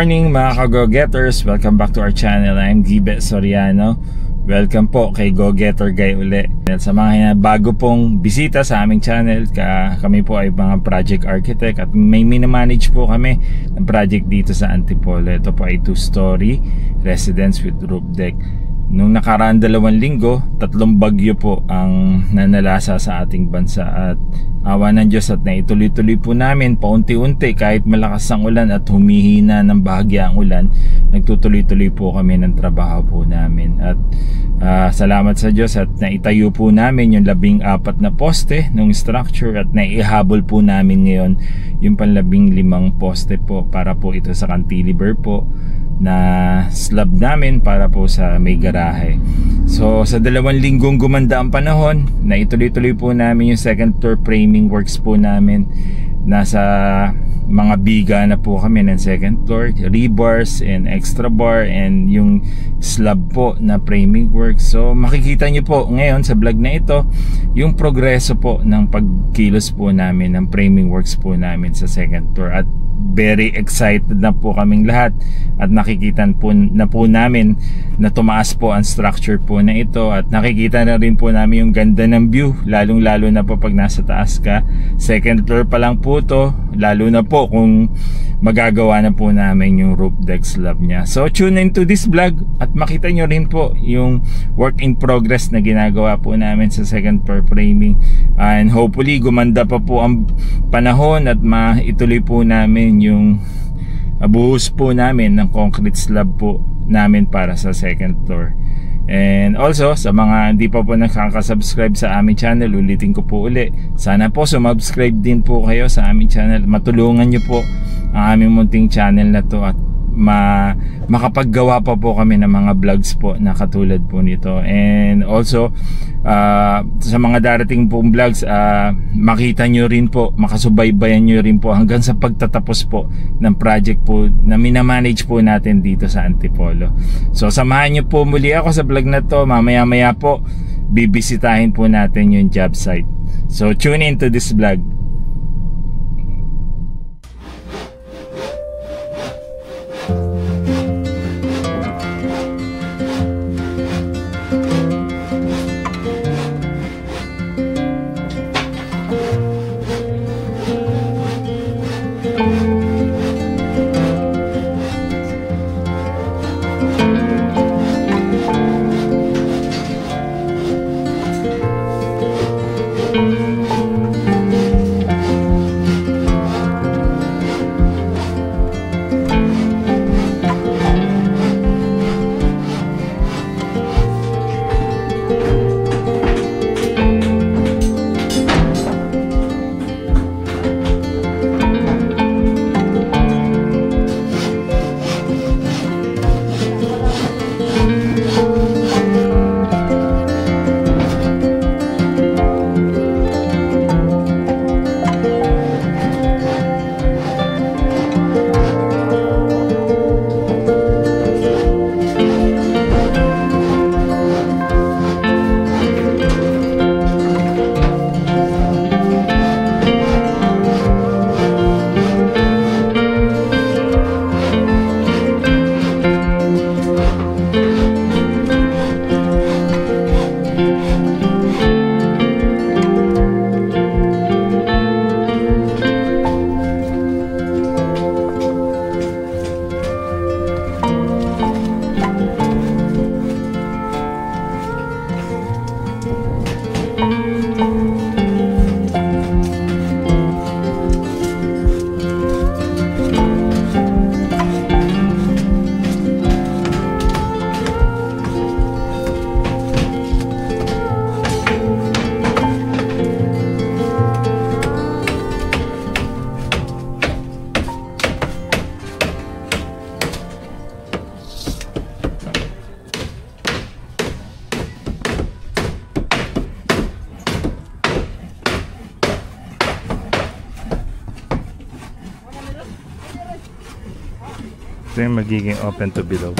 morning mga ka-go-getters, welcome back to our channel. I'm Gibe Soriano. Welcome po kay Go-Getter Guy uli. Sa mga bago pong bisita sa aming channel, kami po ay mga project architect at may minimanage po kami ng project dito sa Antipolo. Ito po ay 2-story residence with roof deck. Nung nakaraan 2 linggo, 3 bagyo po ang nanalasa sa ating bansa at awa ng Diyos at naituloy-tuloy po namin paunti-unti kahit malakas ang ulan at humihina ng bahagya ang ulan, nagtutuloy-tuloy po kami ng trabaho po namin at salamat sa Diyos at naitayo po namin yung 14 na poste ng structure at naihabol po namin ngayon yung 15 poste po para po ito sa cantilever po na slab namin para po sa may garahe. So sa 2 linggong gumanda ang panahon, na ituloy-tuloy po namin yung second floor framing works po namin. Nasa mga biga na po kami ng second floor, rebars and extra bar and yung slab po na framing works. So makikita nyo po ngayon sa vlog na ito yung progreso po ng pagkilos po namin ng framing works po namin sa second floor at very excited na po kaming lahat at nakikita po na po namin na tumaas po ang structure po na ito at nakikita na rin po namin yung ganda ng view, lalong lalo na po pag nasa taas ka. Second floor pa lang po to, lalo na po kung magagawa na po namin yung roof deck slab nya. So tune into this vlog at makita nyo rin po yung work in progress na ginagawa po namin sa second floor framing and hopefully gumanda pa po ang panahon at maituloy po namin yung buhos po namin ng concrete slab po namin para sa second floor. And also sa mga hindi pa po nakaka-subscribe sa aming channel, ulitin ko po uli, sana po sumubscribe din po kayo sa aming channel. Matulungan nyo po ang aming munting channel na to at makapaggawa pa po kami ng mga vlogs po na katulad po nito. And also sa mga darating pong vlogs, makita nyo rin po, makasubaybayan nyo rin po hanggang sa pagtatapos po ng project po na minamanage po natin dito sa Antipolo. So samahan nyo po muli ako sa vlog na to. Mamaya maya po bibisitahin po natin yung job site. So tune in to this vlog. Ito yung magiging open to below.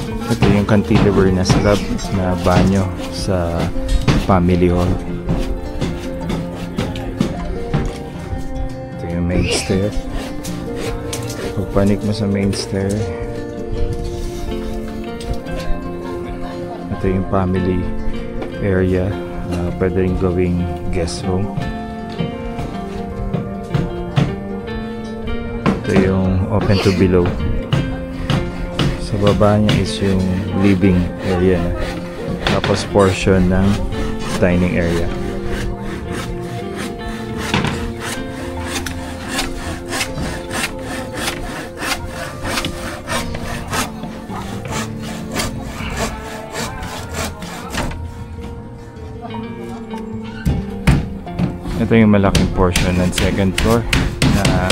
Ito yung cantilever na slab na banyo sa family hall. Ito yung main stair. Pagpanik mo sa main stair, ito yung family area. Pwede rin gawing guest room. Ito yung open to below. Sa baba niya is yung living area na. Tapos portion ng dining area. Ito yung malaking portion ng second floor na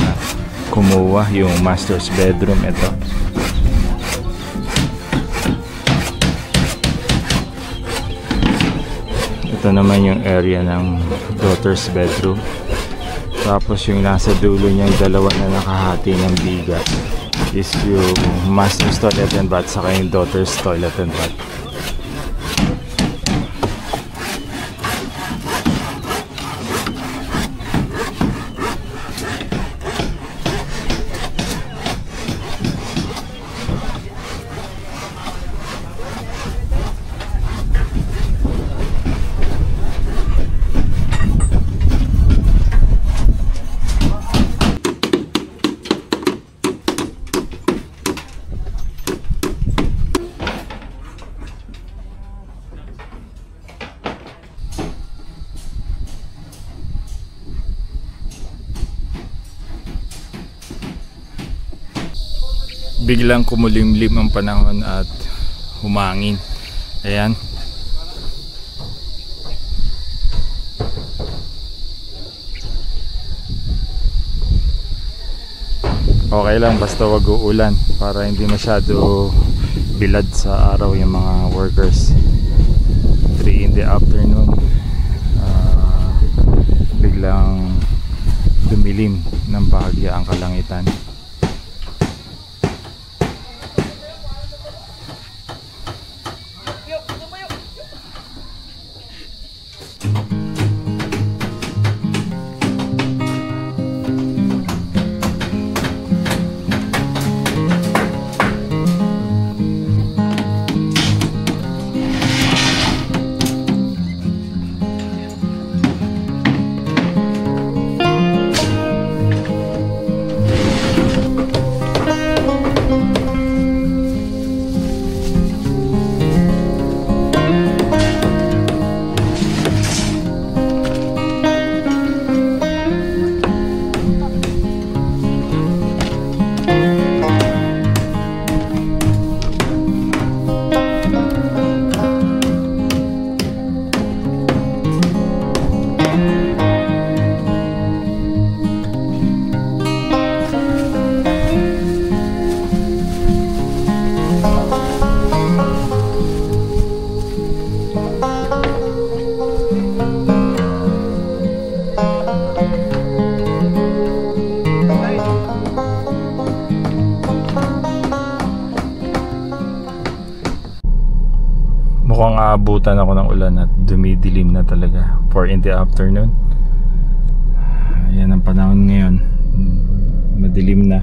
kumuha yung master's bedroom. Ito naman yung area ng daughter's bedroom. Tapos yung nasa dulo niyang dalawa na nakahati ng biga is yung master's toilet and bath saka yung daughter's toilet and bath. Biglang kumulimlim ang panahon at humangin. Ayan. Okay lang basta wag uulan para hindi masyado bilad sa araw yung mga workers. 3 in the afternoon, biglang dumilim ng bahagya ang kalangitan. Mukhang aabutan ako ng ulan at dumidilim na talaga 4 in the afternoon. Ayan ang panahon ngayon, madilim na.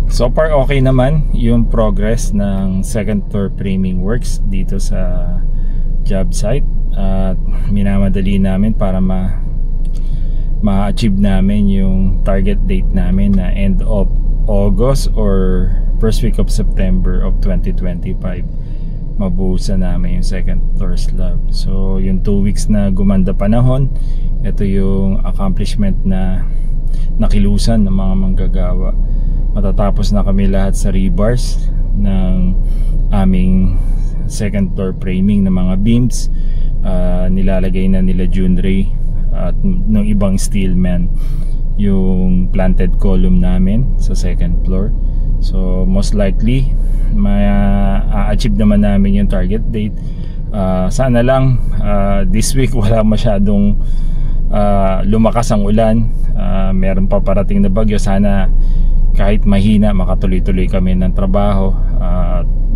So far okay naman yung progress ng second floor framing works dito sa job site. At minamadali namin para ma-achieve namin yung target date namin na end of August or first week of September of 2025. Mabuhusan namin yung second floor slab. So yung 2 weeks na gumanda panahon, ito yung accomplishment na nakilusan ng mga manggagawa. Matatapos na kami lahat sa rebars ng aming second floor framing ng mga beams. Nilalagay na nila Junray at ng ibang steelman yung planted column namin sa second floor. So most likely ma-achieve naman namin yung target date Sana lang this week wala masyadong lumakas ang ulan. Meron pa parating na bagyo. Sana kahit mahina makatuloy-tuloy kami ng trabaho.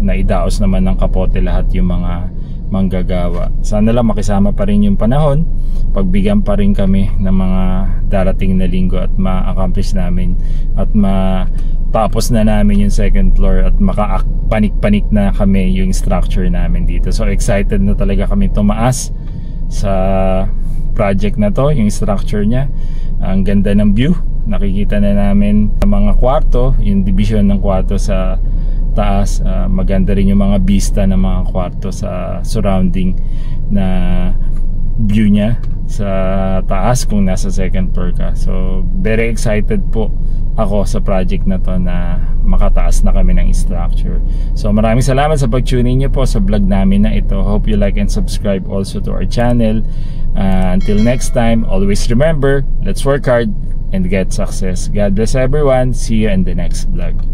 Naidaos naman ng kapote lahat yung mga manggagawa. Sana lang makisama pa rin yung panahon, pagbigyan pa rin kami ng mga darating na linggo at ma-accomplish namin at matapos na namin yung second floor at makapanik-panik na kami yung structure namin dito. So excited na talaga kami tumaas sa project na to, yung structure nya. Ang ganda ng view, nakikita na namin ang mga kwarto, yung division ng kwarto sa taas. Maganda rin yung mga vista ng mga kwarto sa surrounding na view nya sa taas kung nasa second floor ka. So very excited po ako sa project na to na makataas na kami ng structure. So maraming salamat sa pag-tune in nyo po sa vlog namin na ito. Hope you like and subscribe also to our channel. Until next time, always remember, let's work hard and get success. God bless everyone. See you in the next vlog.